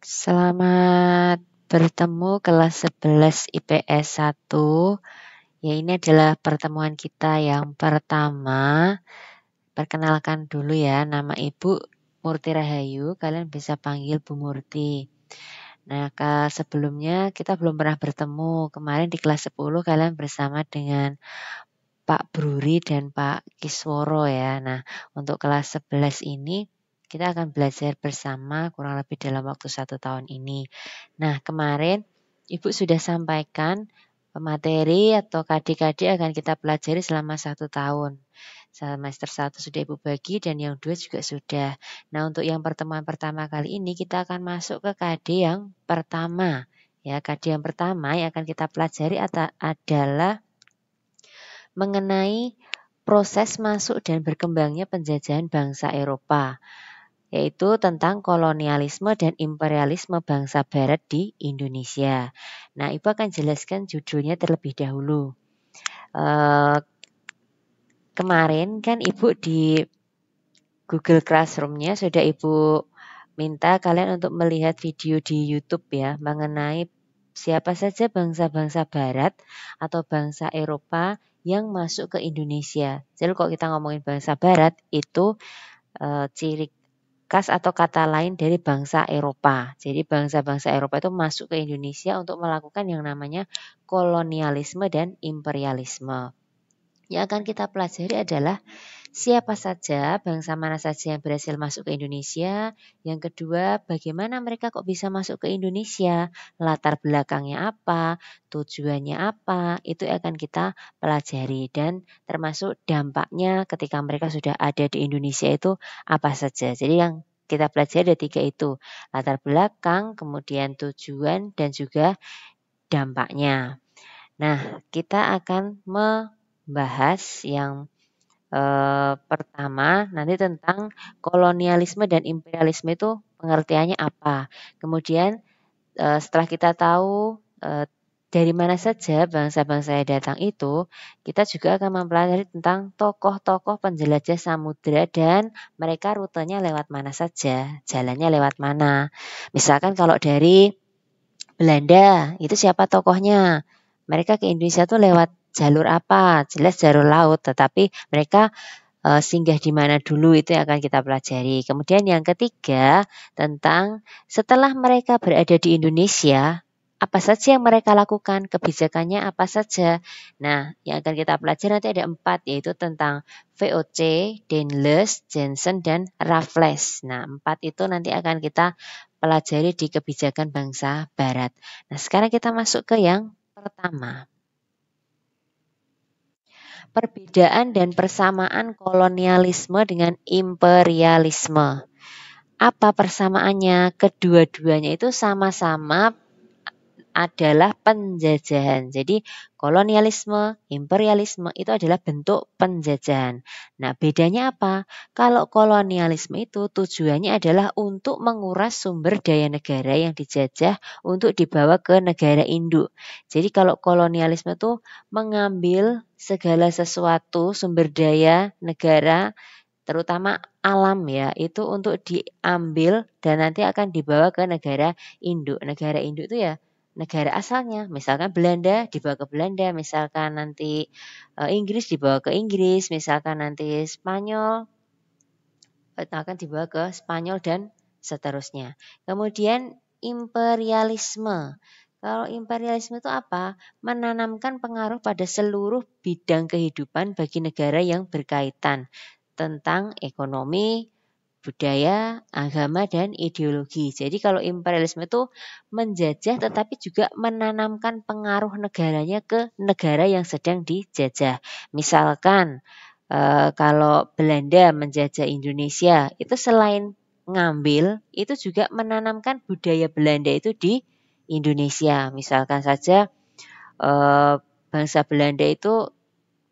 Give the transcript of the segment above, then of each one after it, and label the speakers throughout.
Speaker 1: Selamat bertemu kelas 11 IPS 1. Ya, ini adalah pertemuan kita yang pertama. Perkenalkan dulu ya, nama Ibu Murti Rahayu, kalian bisa panggil Bu Murti. Nah, sebelumnya kita belum pernah bertemu. Kemarin di kelas 10 kalian bersama dengan Pak Bruri dan Pak Kisworo ya. Nah, untuk kelas 11 ini kita akan belajar bersama kurang lebih dalam waktu 1 tahun ini. Nah, kemarin Ibu sudah sampaikan materi atau KD-KD akan kita pelajari selama 1 tahun. Semester 1 sudah Ibu bagi dan yang 2 juga sudah. Nah, untuk yang pertemuan pertama kali ini kita akan masuk ke KD yang pertama. Ya, KD yang pertama yang akan kita pelajari adalah mengenai proses masuk dan berkembangnya penjajahan bangsa Eropa, yaitu tentang kolonialisme dan imperialisme bangsa Barat di Indonesia. Nah, Ibu akan jelaskan judulnya terlebih dahulu. Kemarin kan Ibu di Google Classroom-nya sudah Ibu minta kalian untuk melihat video di YouTube ya, mengenai siapa saja bangsa-bangsa Barat atau bangsa Eropa yang masuk ke Indonesia. Jadi kalau kita ngomongin bangsa Barat itu ciri khas atau kata lain dari bangsa Eropa. Jadi bangsa-bangsa Eropa itu masuk ke Indonesia untuk melakukan yang namanya kolonialisme dan imperialisme. Yang akan kita pelajari adalah siapa saja, bangsa mana saja yang berhasil masuk ke Indonesia. Yang kedua, bagaimana mereka kok bisa masuk ke Indonesia, latar belakangnya apa, tujuannya apa, itu akan kita pelajari. Dan termasuk dampaknya ketika mereka sudah ada di Indonesia itu apa saja. Jadi yang kita pelajari ada 3 itu, latar belakang, kemudian tujuan, dan juga dampaknya. Nah, kita akan membahas yang pertama nanti tentang kolonialisme dan imperialisme itu pengertiannya apa. Kemudian setelah kita tahu dari mana saja bangsa-bangsa yang datang itu, kita juga akan mempelajari tentang tokoh-tokoh penjelajah samudera dan mereka rutenya lewat mana saja, jalannya lewat mana. Misalkan kalau dari Belanda, itu siapa tokohnya? Mereka ke Indonesia tuh lewat jalur apa? Jelas jalur laut, tetapi mereka singgah di mana dulu itu yang akan kita pelajari. Kemudian yang ketiga tentang setelah mereka berada di Indonesia, apa saja yang mereka lakukan, kebijakannya apa saja. Nah, yang akan kita pelajari nanti ada 4, yaitu tentang VOC, Deinles, Jensen, dan Raffles. Nah, 4 itu nanti akan kita pelajari di kebijakan bangsa Barat. Nah, sekarang kita masuk ke yang pertama. Perbedaan dan persamaan kolonialisme dengan imperialisme. Apa persamaannya? Kedua-duanya itu sama-sama adalah penjajahan. Jadi kolonialisme, imperialisme itu adalah bentuk penjajahan. Nah, bedanya apa? Kalau kolonialisme itu tujuannya adalah untuk menguras sumber daya negara yang dijajah untuk dibawa ke negara induk. Jadi kalau kolonialisme itu mengambil segala sesuatu sumber daya negara terutama alam ya, itu untuk diambil dan nanti akan dibawa ke negara induk. Negara induk itu ya negara asalnya, misalkan Belanda dibawa ke Belanda, misalkan nanti Inggris dibawa ke Inggris, misalkan nanti Spanyol akan dibawa ke Spanyol dan seterusnya. Kemudian imperialisme. Kalau imperialisme itu apa? Menanamkan pengaruh pada seluruh bidang kehidupan bagi negara yang berkaitan tentang ekonomi, budaya, agama, dan ideologi. Jadi kalau imperialisme itu menjajah tetapi juga menanamkan pengaruh negaranya ke negara yang sedang dijajah. Misalkan kalau Belanda menjajah Indonesia, itu selain ngambil, itu juga menanamkan budaya Belanda itu di Indonesia. Misalkan saja bangsa Belanda itu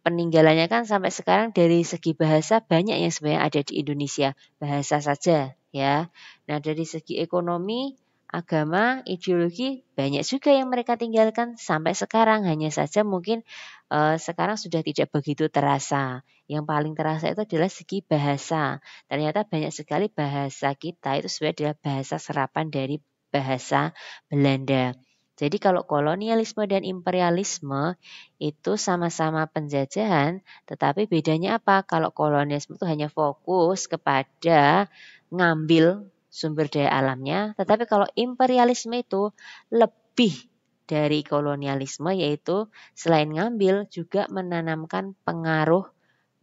Speaker 1: peninggalannya kan sampai sekarang dari segi bahasa banyak yang sebenarnya ada di Indonesia, bahasa saja ya. Nah, dari segi ekonomi, agama, ideologi banyak juga yang mereka tinggalkan sampai sekarang. Hanya saja mungkin sekarang sudah tidak begitu terasa. Yang paling terasa itu adalah segi bahasa. Ternyata banyak sekali bahasa kita itu sebenarnya adalah bahasa serapan dari bahasa Belanda. Jadi kalau kolonialisme dan imperialisme itu sama-sama penjajahan, tetapi bedanya apa? Kalau kolonialisme itu hanya fokus kepada ngambil sumber daya alamnya, tetapi kalau imperialisme itu lebih dari kolonialisme, yaitu selain ngambil juga menanamkan pengaruh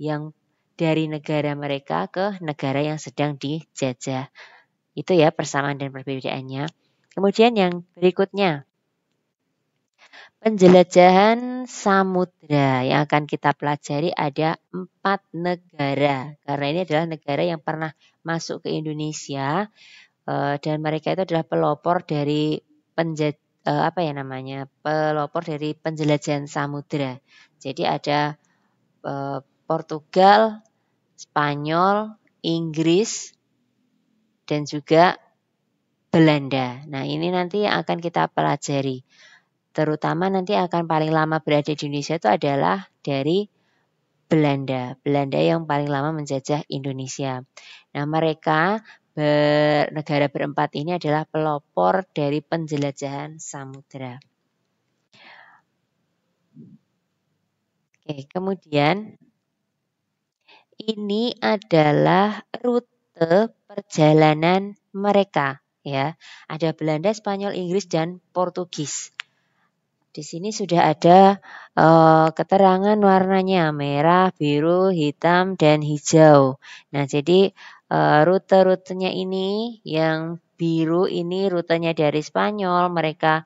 Speaker 1: yang dari negara mereka ke negara yang sedang dijajah. Itu ya persamaan dan perbedaannya. Kemudian yang berikutnya, penjelajahan samudra yang akan kita pelajari ada 4 negara. Karena ini adalah negara yang pernah masuk ke Indonesia dan mereka itu adalah pelopor dari pelopor dari penjelajahan samudra. Jadi ada Portugal, Spanyol, Inggris, dan juga Belanda. Nah, ini nanti yang akan kita pelajari. Terutama nanti akan paling lama berada di Indonesia itu adalah dari Belanda. Belanda yang paling lama menjajah Indonesia. Nah, mereka negara berempat ini adalah pelopor dari penjelajahan samudra. Oke, kemudian ini adalah rute perjalanan mereka, ya. Ada Belanda, Spanyol, Inggris, dan Portugis. Di sini sudah ada keterangan warnanya merah, biru, hitam, dan hijau. Nah, jadi rute-rutenya ini yang biru ini rutenya dari Spanyol. Mereka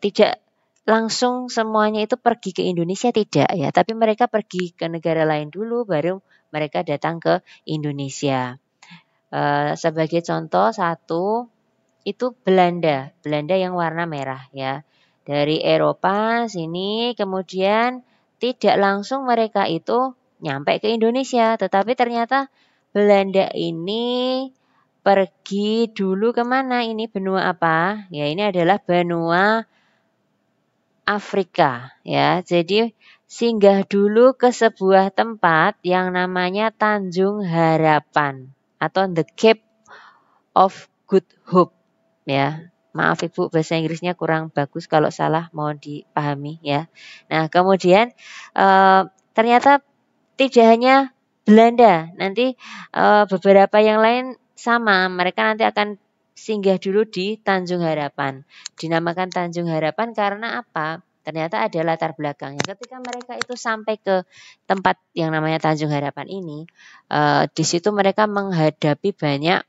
Speaker 1: tidak langsung semuanya itu pergi ke Indonesia, tidak ya, tapi mereka pergi ke negara lain dulu baru mereka datang ke Indonesia. Sebagai contoh satu itu Belanda yang warna merah ya. Dari Eropa sini kemudian tidak langsung mereka itu nyampe ke Indonesia, tetapi ternyata Belanda ini pergi dulu kemana? Ini benua apa? Ya, ini adalah benua Afrika ya. Jadi singgah dulu ke sebuah tempat yang namanya Tanjung Harapan atau The Cape of Good Hope ya. Maaf Ibu, bahasa Inggrisnya kurang bagus, kalau salah mohon dipahami ya. Nah, kemudian ternyata tidak hanya Belanda, nanti beberapa yang lain sama, mereka nanti akan singgah dulu di Tanjung Harapan. Dinamakan Tanjung Harapan karena apa? Ternyata ada latar belakangnya. Ketika mereka itu sampai ke tempat yang namanya Tanjung Harapan ini, di situ mereka menghadapi banyak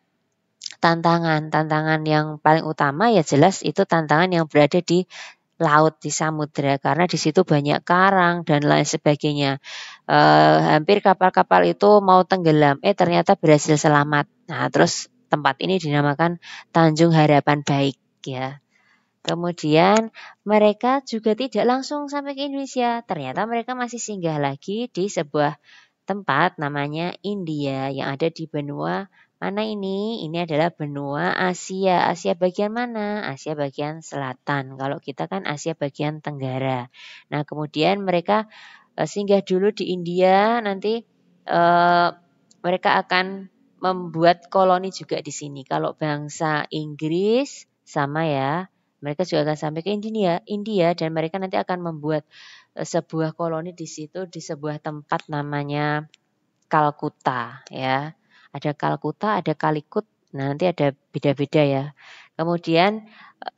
Speaker 1: tantangan yang paling utama ya jelas itu tantangan yang berada di laut, di samudra, karena di situ banyak karang dan lain sebagainya. Hampir kapal-kapal itu mau tenggelam, ternyata berhasil selamat. Nah, terus tempat ini dinamakan Tanjung Harapan Baik ya. Kemudian mereka juga tidak langsung sampai ke Indonesia, ternyata mereka masih singgah lagi di sebuah tempat namanya India yang ada di benua mana ini? Ini adalah benua Asia. Asia bagian mana? Asia bagian selatan. Kalau kita kan Asia bagian tenggara. Nah, kemudian mereka singgah dulu di India, nanti mereka akan membuat koloni juga di sini. Kalau bangsa Inggris sama ya, mereka juga akan sampai ke India dan mereka nanti akan membuat sebuah koloni di situ di sebuah tempat namanya Kalkuta ya. Ada Kalkuta, ada Kalikut, nah nanti ada beda-beda ya. Kemudian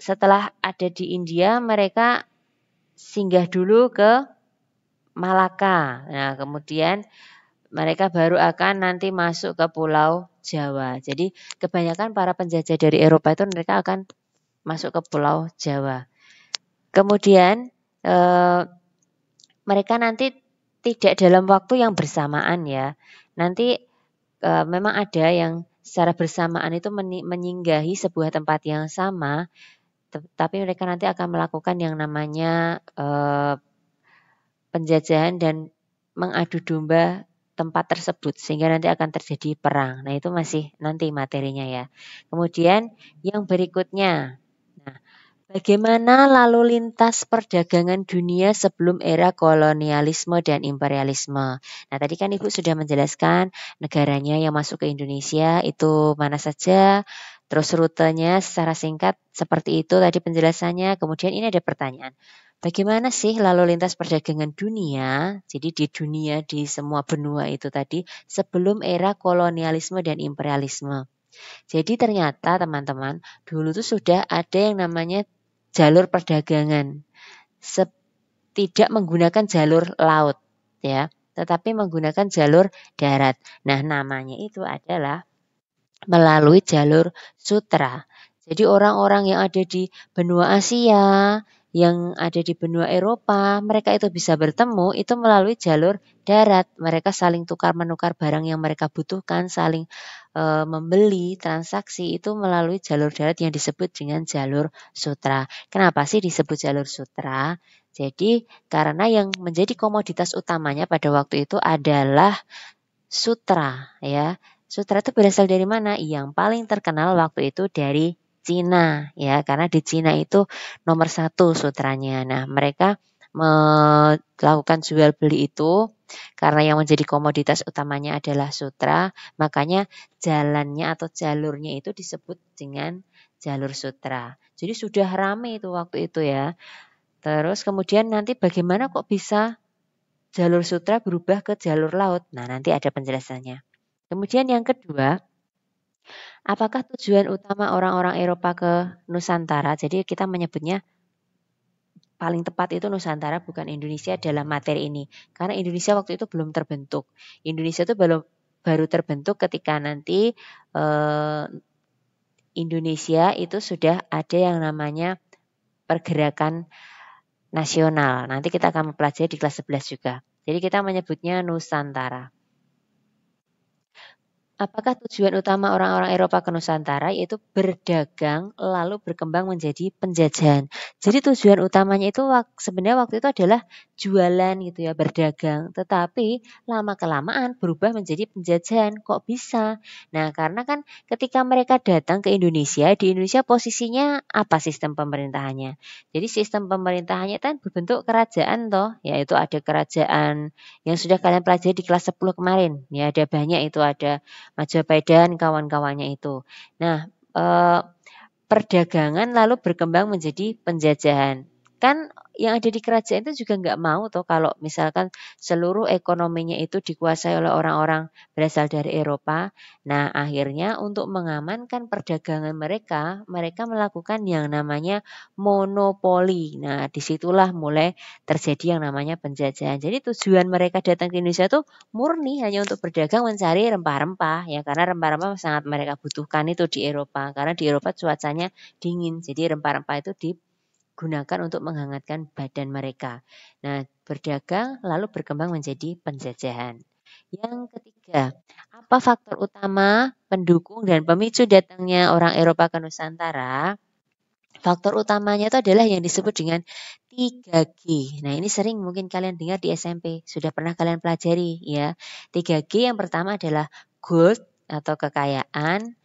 Speaker 1: setelah ada di India, mereka singgah dulu ke Malaka. Nah, kemudian mereka baru akan nanti masuk ke Pulau Jawa. Jadi kebanyakan para penjajah dari Eropa itu mereka akan masuk ke Pulau Jawa. Kemudian mereka nanti tidak dalam waktu yang bersamaan ya. Nanti memang ada yang secara bersamaan itu menyinggahi sebuah tempat yang sama, tapi mereka nanti akan melakukan yang namanya penjajahan dan mengadu domba tempat tersebut sehingga nanti akan terjadi perang. Nah, itu masih nanti materinya ya. Kemudian yang berikutnya. Nah, bagaimana lalu lintas perdagangan dunia sebelum era kolonialisme dan imperialisme? Nah, tadi kan Ibu sudah menjelaskan negaranya yang masuk ke Indonesia itu mana saja. Terus rutenya secara singkat seperti itu tadi penjelasannya. Kemudian ini ada pertanyaan. Bagaimana sih lalu lintas perdagangan dunia? Jadi di dunia di semua benua itu tadi sebelum era kolonialisme dan imperialisme. Jadi ternyata teman-teman dulu tuh sudah ada yang namanya jalur perdagangan. Tidak menggunakan jalur laut ya, tetapi menggunakan jalur darat. Nah, namanya itu adalah melalui jalur sutra. Jadi orang-orang yang ada di benua Asia, yang ada di benua Eropa, mereka itu bisa bertemu itu melalui jalur darat. Mereka saling tukar-menukar barang yang mereka butuhkan, saling membeli, transaksi itu melalui jalur darat yang disebut dengan jalur sutra. Kenapa sih disebut jalur sutra? Jadi karena yang menjadi komoditas utamanya pada waktu itu adalah sutra ya. Sutra itu berasal dari mana? Yang paling terkenal waktu itu dari Cina ya, karena di Cina itu nomor 1 sutranya. Nah, mereka melakukan jual beli itu karena yang menjadi komoditas utamanya adalah sutra, makanya jalannya atau jalurnya itu disebut dengan jalur sutra. Jadi sudah ramai itu waktu itu ya. Terus kemudian nanti bagaimana kok bisa jalur sutra berubah ke jalur laut? Nah, nanti ada penjelasannya. Kemudian yang kedua, apakah tujuan utama orang-orang Eropa ke Nusantara? Jadi kita menyebutnya paling tepat itu Nusantara bukan Indonesia dalam materi ini. Karena Indonesia waktu itu belum terbentuk. Indonesia itu baru terbentuk ketika nanti Indonesia itu sudah ada yang namanya pergerakan nasional. Nanti kita akan mempelajari di kelas 11 juga. Jadi kita menyebutnya Nusantara. Apakah tujuan utama orang-orang Eropa ke Nusantara yaitu berdagang lalu berkembang menjadi penjajahan. Jadi tujuan utamanya itu sebenarnya waktu itu adalah jualan gitu ya, berdagang. Tetapi lama-kelamaan berubah menjadi penjajahan. Kok bisa? Nah, karena kan ketika mereka datang ke Indonesia, di Indonesia posisinya apa sistem pemerintahannya? Jadi sistem pemerintahannya kan berbentuk kerajaan toh, yaitu ada kerajaan yang sudah kalian pelajari di kelas 10 kemarin. Ya, ada banyak itu ada Majapahit dan kawan-kawannya itu. Nah, perdagangan lalu berkembang menjadi penjajahan. Kan yang ada di kerajaan itu juga nggak mau toh kalau misalkan seluruh ekonominya itu dikuasai oleh orang-orang berasal dari Eropa. Nah, akhirnya untuk mengamankan perdagangan mereka, mereka melakukan yang namanya monopoli. Nah, disitulah mulai terjadi yang namanya penjajahan. Jadi tujuan mereka datang ke Indonesia tuh murni hanya untuk berdagang mencari rempah-rempah ya, karena rempah-rempah sangat mereka butuhkan itu di Eropa. Karena di Eropa cuacanya dingin, jadi rempah-rempah itu digunakan untuk menghangatkan badan mereka. Nah, berdagang lalu berkembang menjadi penjajahan. Yang ketiga, apa faktor utama pendukung dan pemicu datangnya orang Eropa ke Nusantara? Faktor utamanya itu adalah yang disebut dengan 3G. Nah, ini sering mungkin kalian dengar di SMP, sudah pernah kalian pelajari ya. 3G yang pertama adalah gold atau kekayaan,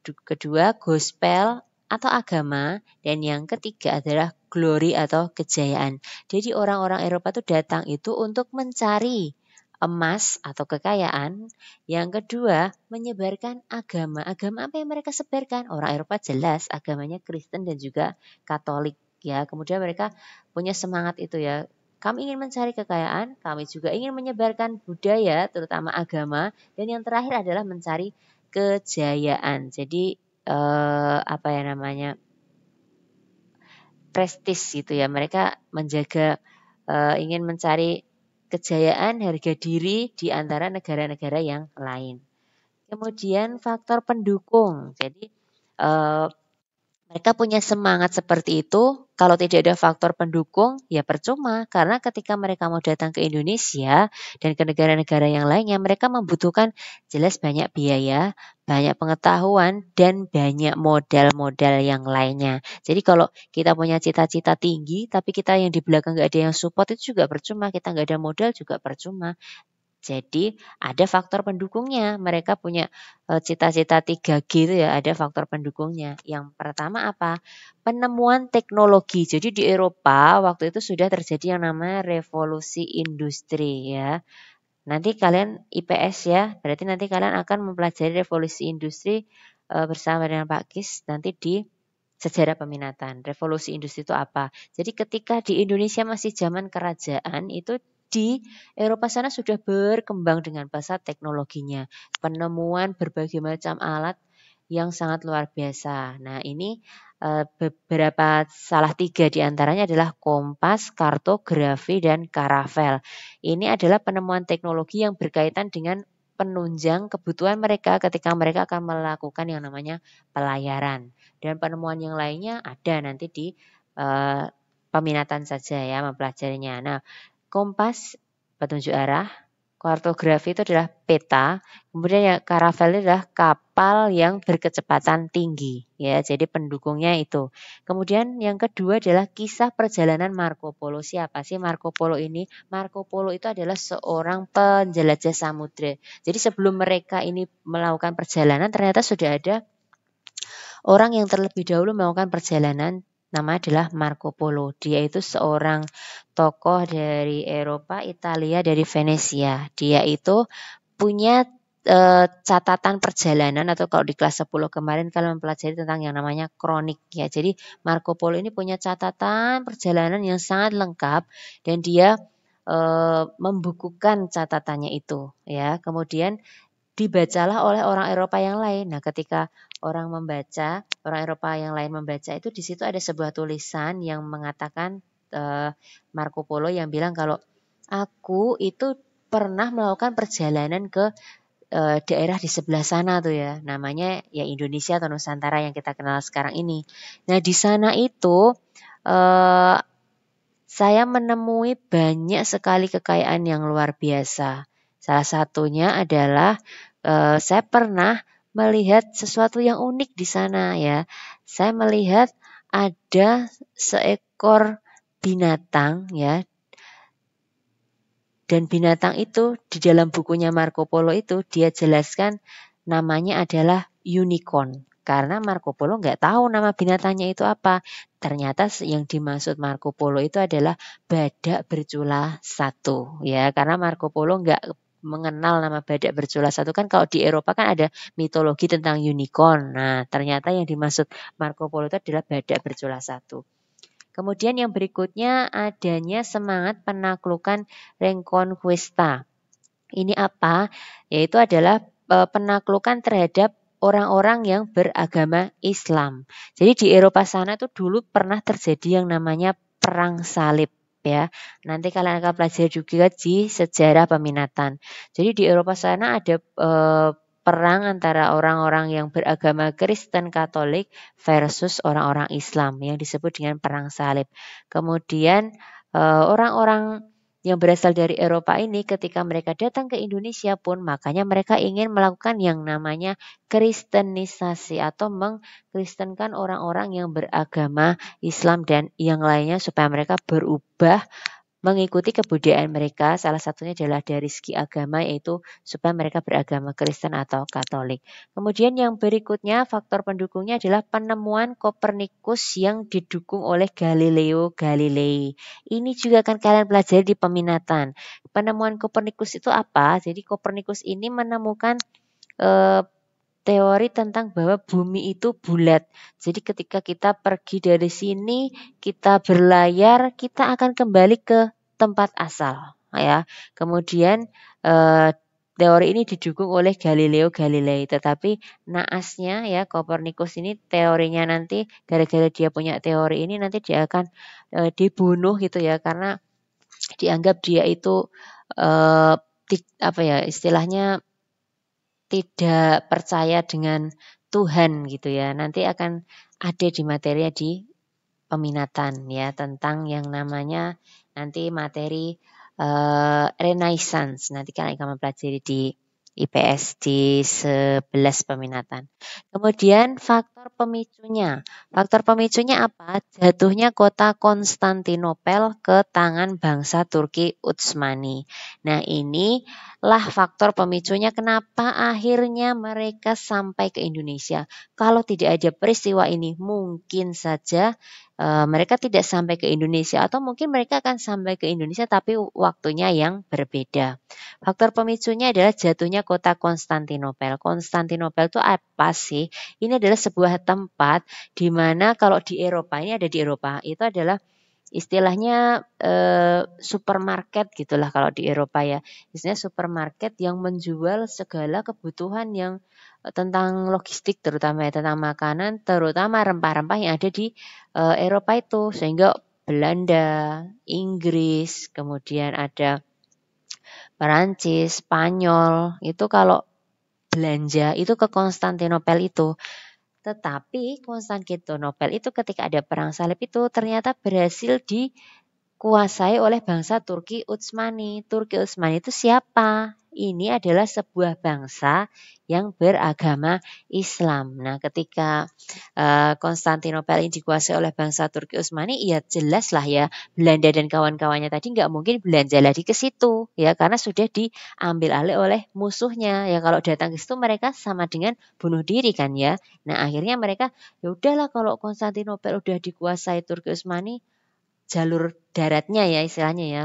Speaker 1: kedua gospel atau agama, dan yang ketiga adalah glory atau kejayaan. Jadi orang-orang Eropa itu datang itu untuk mencari emas atau kekayaan. Yang kedua, menyebarkan agama. Agama apa yang mereka sebarkan? Orang Eropa jelas agamanya Kristen dan juga Katolik ya. Kemudian mereka punya semangat itu ya. Kami ingin mencari kekayaan, kami juga ingin menyebarkan budaya, terutama agama, dan yang terakhir adalah mencari kejayaan. Jadi apa ya namanya? Prestis gitu ya. Mereka menjaga ingin mencari kejayaan, harga diri di antara negara-negara yang lain. Kemudian faktor pendukung. Jadi mereka punya semangat seperti itu. Kalau tidak ada faktor pendukung, ya percuma. Karena ketika mereka mau datang ke Indonesia dan ke negara-negara yang lainnya, mereka membutuhkan jelas banyak biaya, banyak pengetahuan, dan banyak modal-modal yang lainnya. Jadi kalau kita punya cita-cita tinggi, tapi kita yang di belakang nggak ada yang support, itu juga percuma. Kita nggak ada modal juga percuma. Jadi ada faktor pendukungnya. Mereka punya cita-cita 3G itu ya, ada faktor pendukungnya. Yang pertama apa? Penemuan teknologi. Jadi di Eropa waktu itu sudah terjadi yang namanya revolusi industri ya. Nanti kalian IPS ya, berarti nanti kalian akan mempelajari revolusi industri bersama dengan Pak Kis nanti di sejarah peminatan. Revolusi industri itu apa? Jadi ketika di Indonesia masih zaman kerajaan, itu di Eropa sana sudah berkembang dengan pesat teknologinya. Penemuan berbagai macam alat yang sangat luar biasa. Nah, ini beberapa salah 3 diantaranya adalah kompas, kartografi, dan karavel. Ini adalah penemuan teknologi yang berkaitan dengan penunjang kebutuhan mereka ketika mereka akan melakukan yang namanya pelayaran. Dan penemuan yang lainnya ada nanti di peminatan saja ya mempelajarinya. Nah, kompas petunjuk arah, kartografi itu adalah peta, kemudian ya karavel itu adalah kapal yang berkecepatan tinggi ya. Jadi pendukungnya itu. Kemudian yang kedua adalah kisah perjalanan Marco Polo. Siapa sih Marco Polo ini? Marco Polo itu adalah seorang penjelajah samudra. Jadi sebelum mereka ini melakukan perjalanan ternyata sudah ada orang yang terlebih dahulu melakukan perjalanan, nama adalah Marco Polo. Dia itu seorang tokoh dari Eropa, Italia, dari Venesia. Dia itu punya catatan perjalanan, atau kalau di kelas 10 kemarin kalian mempelajari tentang yang namanya kronik ya. Jadi Marco Polo ini punya catatan perjalanan yang sangat lengkap dan dia membukukan catatannya itu ya. Kemudian dibacalah oleh orang Eropa yang lain. Nah, ketika orang Eropa yang lain membaca itu, di situ ada sebuah tulisan yang mengatakan Marco Polo yang bilang kalau aku itu pernah melakukan perjalanan ke daerah di sebelah sana tuh ya, namanya ya Indonesia atau Nusantara yang kita kenal sekarang ini. Nah, di sana itu saya menemui banyak sekali kekayaan yang luar biasa. Salah satunya adalah saya pernah melihat sesuatu yang unik di sana ya. Saya melihat ada seekor binatang ya. Dan binatang itu di dalam bukunya Marco Polo itu dia jelaskan namanya adalah unicorn. Karena Marco Polo nggak tahu nama binatangnya itu apa. Ternyata yang dimaksud Marco Polo itu adalah badak bercula satu. Ya, karena Marco Polo nggak mengenal nama badak bercula satu. Kan kalau di Eropa kan ada mitologi tentang unicorn. Nah, ternyata yang dimaksud Marco Polo itu adalah badak bercula satu. Kemudian yang berikutnya adanya semangat penaklukan Reconquista. Ini apa? Yaitu adalah penaklukan terhadap orang-orang yang beragama Islam. Jadi di Eropa sana tuh dulu pernah terjadi yang namanya perang salib ya. Nanti kalian akan pelajari juga di sejarah peminatan. Jadi di Eropa sana ada perang antara orang-orang yang beragama Kristen Katolik versus orang-orang Islam yang disebut dengan perang salib. Kemudian orang-orang yang berasal dari Eropa ini ketika mereka datang ke Indonesia pun makanya mereka ingin melakukan yang namanya kristenisasi atau mengkristenkan orang-orang yang beragama Islam dan yang lainnya supaya mereka berubah mengikuti kebudayaan mereka. Salah satunya adalah dari segi agama, yaitu supaya mereka beragama Kristen atau Katolik. Kemudian yang berikutnya faktor pendukungnya adalah penemuan Kopernikus yang didukung oleh Galileo Galilei. Ini juga akan kalian pelajari di peminatan. Penemuan Kopernikus itu apa? Jadi Kopernikus ini menemukan teori tentang bahwa bumi itu bulat. Jadi ketika kita pergi dari sini, kita berlayar, kita akan kembali ke tempat asal ya. Kemudian teori ini didukung oleh Galileo Galilei, tetapi naasnya ya Kopernikus ini teorinya nanti gara-gara dia punya teori ini nanti dia akan dibunuh gitu ya, karena dianggap dia itu apa ya istilahnya tidak percaya dengan Tuhan gitu ya. Nanti akan ada di materi di peminatan ya tentang yang namanya nanti materi Renaissance. Nanti kalian akan mempelajari di IPS di 11 peminatan. Kemudian faktor pemicunya. Faktor pemicunya apa? Jatuhnya kota Konstantinopel ke tangan bangsa Turki Utsmani. Nah, inilah faktor pemicunya kenapa akhirnya mereka sampai ke Indonesia. Kalau tidak ada peristiwa ini, mungkin saja mereka tidak sampai ke Indonesia atau mungkin mereka akan sampai ke Indonesia tapi waktunya yang berbeda. Faktor pemicunya adalah jatuhnya kota Konstantinopel. Konstantinopel itu apa sih? Ini adalah sebuah tempat di mana kalau di Eropa, ini ada di Eropa, itu adalah istilahnya supermarket gitulah kalau di Eropa ya. Istilahnya supermarket yang menjual segala kebutuhan yang tentang logistik terutama ya, tentang makanan, terutama rempah-rempah yang ada di Eropa itu. Sehingga Belanda, Inggris, kemudian ada Perancis, Spanyol, itu kalau belanja itu ke Konstantinopel itu. Tetapi Konstantinopel itu ketika ada perang salib itu ternyata berhasil dikuasai oleh bangsa Turki Utsmani. Turki Utsmani itu siapa? Ini adalah sebuah bangsa yang beragama Islam. Nah, ketika Konstantinopel ini dikuasai oleh bangsa Turki Utsmani, ya jelas lah ya Belanda dan kawan-kawannya tadi nggak mungkin belanja lagi ke situ ya karena sudah diambil alih oleh musuhnya. Ya kalau datang ke situ mereka sama dengan bunuh diri kan ya. Nah, akhirnya mereka ya udahlah kalau Konstantinopel udah dikuasai Turki Utsmani, jalur daratnya ya istilahnya ya,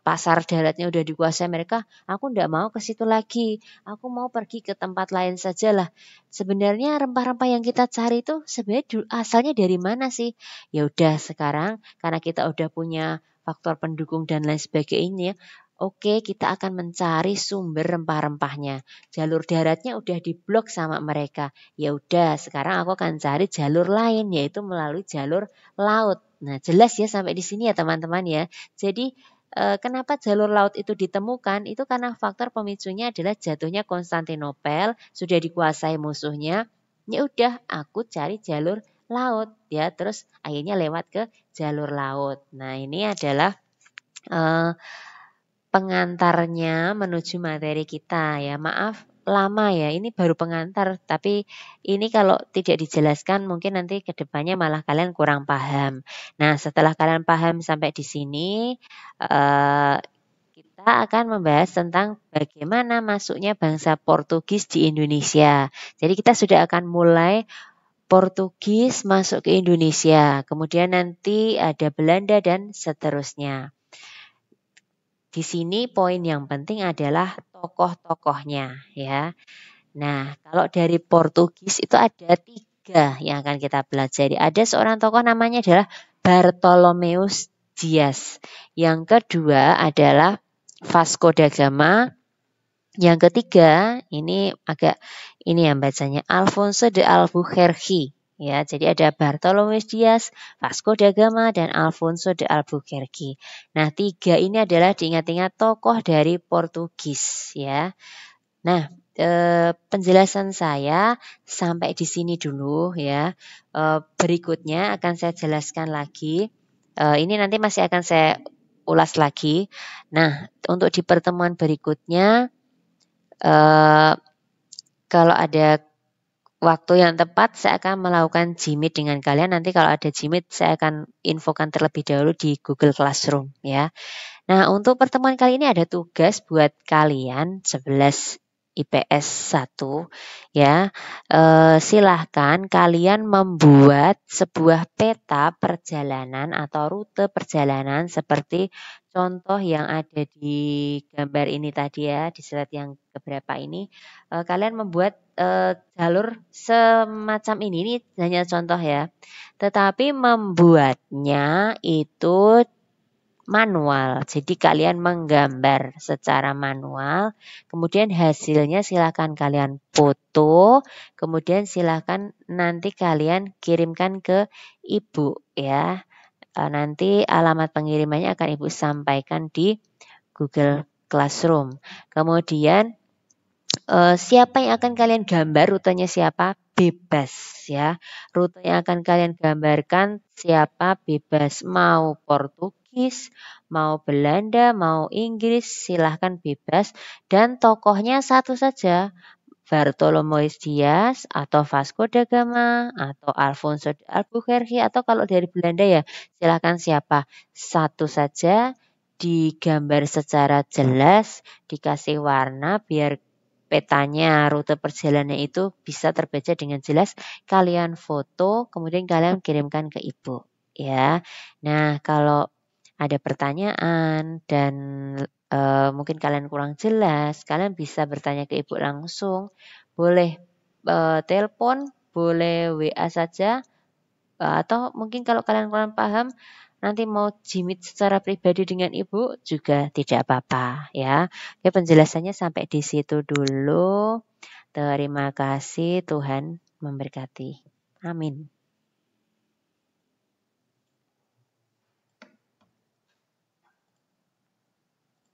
Speaker 1: pasar daratnya udah dikuasai mereka, aku ndak mau ke situ lagi, aku mau pergi ke tempat lain sajalah. Sebenarnya rempah-rempah yang kita cari itu sebenarnya asalnya dari mana sih? Ya udah sekarang karena kita udah punya faktor pendukung dan lain sebagainya, oke kita akan mencari sumber rempah-rempahnya. Jalur daratnya udah diblok sama mereka. Ya udah sekarang aku akan cari jalur lain yaitu melalui jalur laut. Nah, jelas ya sampai di sini ya teman-teman ya. Jadi kenapa jalur laut itu ditemukan? Itu karena faktor pemicunya adalah jatuhnya Konstantinopel, sudah dikuasai musuhnya. Ya udah, aku cari jalur laut ya. Terus akhirnya lewat ke jalur laut. Nah, ini adalah pengantarnya menuju materi kita ya. Maaf lama ya, ini baru pengantar, tapi ini kalau tidak dijelaskan mungkin nanti ke depannya malah kalian kurang paham. Nah, setelah kalian paham sampai di sini, kita akan membahas tentang bagaimana masuknya bangsa Portugis di Indonesia. Jadi kita sudah akan mulai Portugis masuk ke Indonesia, kemudian nanti ada Belanda dan seterusnya. Di sini poin yang penting adalah tokoh-tokohnya ya. Nah, kalau dari Portugis itu ada 3 yang akan kita pelajari. Ada seorang tokoh namanya adalah Bartolomeus Dias. Yang kedua adalah Vasco da Gama. Yang ketiga, ini yang bacanya Alfonso de Albuquerque. Ya, jadi ada Bartolomeus Dias, Vasco da Gama, dan Alfonso de Albuquerque. Nah, 3 ini adalah diingat-ingat tokoh dari Portugis ya. Nah, penjelasan saya sampai di sini dulu ya. Berikutnya akan saya jelaskan lagi. Ini nanti masih akan saya ulas lagi. Nah, untuk di pertemuan berikutnya, kalau ada waktu yang tepat, saya akan melakukan Gmeet dengan kalian. Nanti kalau ada Gmeet, saya akan infokan terlebih dahulu di Google Classroom ya. Nah, untuk pertemuan kali ini ada tugas buat kalian 11 IPS 1 ya. Silahkan kalian membuat sebuah peta perjalanan atau rute perjalanan seperti contoh yang ada di gambar ini tadi ya, di slide yang keberapa ini. Kalian membuat jalur semacam ini hanya contoh ya. Tetapi membuatnya itu manual. Jadi kalian menggambar secara manual, kemudian hasilnya silakan kalian foto, kemudian silakan nanti kalian kirimkan ke Ibu ya. Nanti alamat pengirimannya akan Ibu sampaikan di Google Classroom. Kemudian siapa yang akan kalian gambar, rutenya siapa? Bebas ya. Rute yang akan kalian gambarkan siapa? Bebas. Mau Portugis, mau Belanda, mau Inggris, silahkan bebas. Dan tokohnya satu saja. Bartolomeus Dias atau Vasco da Gama atau Alfonso de Albuquerque atau kalau dari Belanda ya silahkan siapa? Satu saja, digambar secara jelas, dikasih warna biar petanya, rute perjalanan itu bisa terbaca dengan jelas. Kalian foto, kemudian kalian kirimkan ke Ibu. ya. Nah, kalau ada pertanyaan dan mungkin kalian kurang jelas, kalian bisa bertanya ke Ibu langsung. Boleh telepon, boleh WA saja, atau mungkin kalau kalian kurang paham, nanti mau jimit secara pribadi dengan Ibu juga tidak apa-apa ya. Oke, penjelasannya sampai di situ dulu. Terima kasih, Tuhan memberkati. Amin.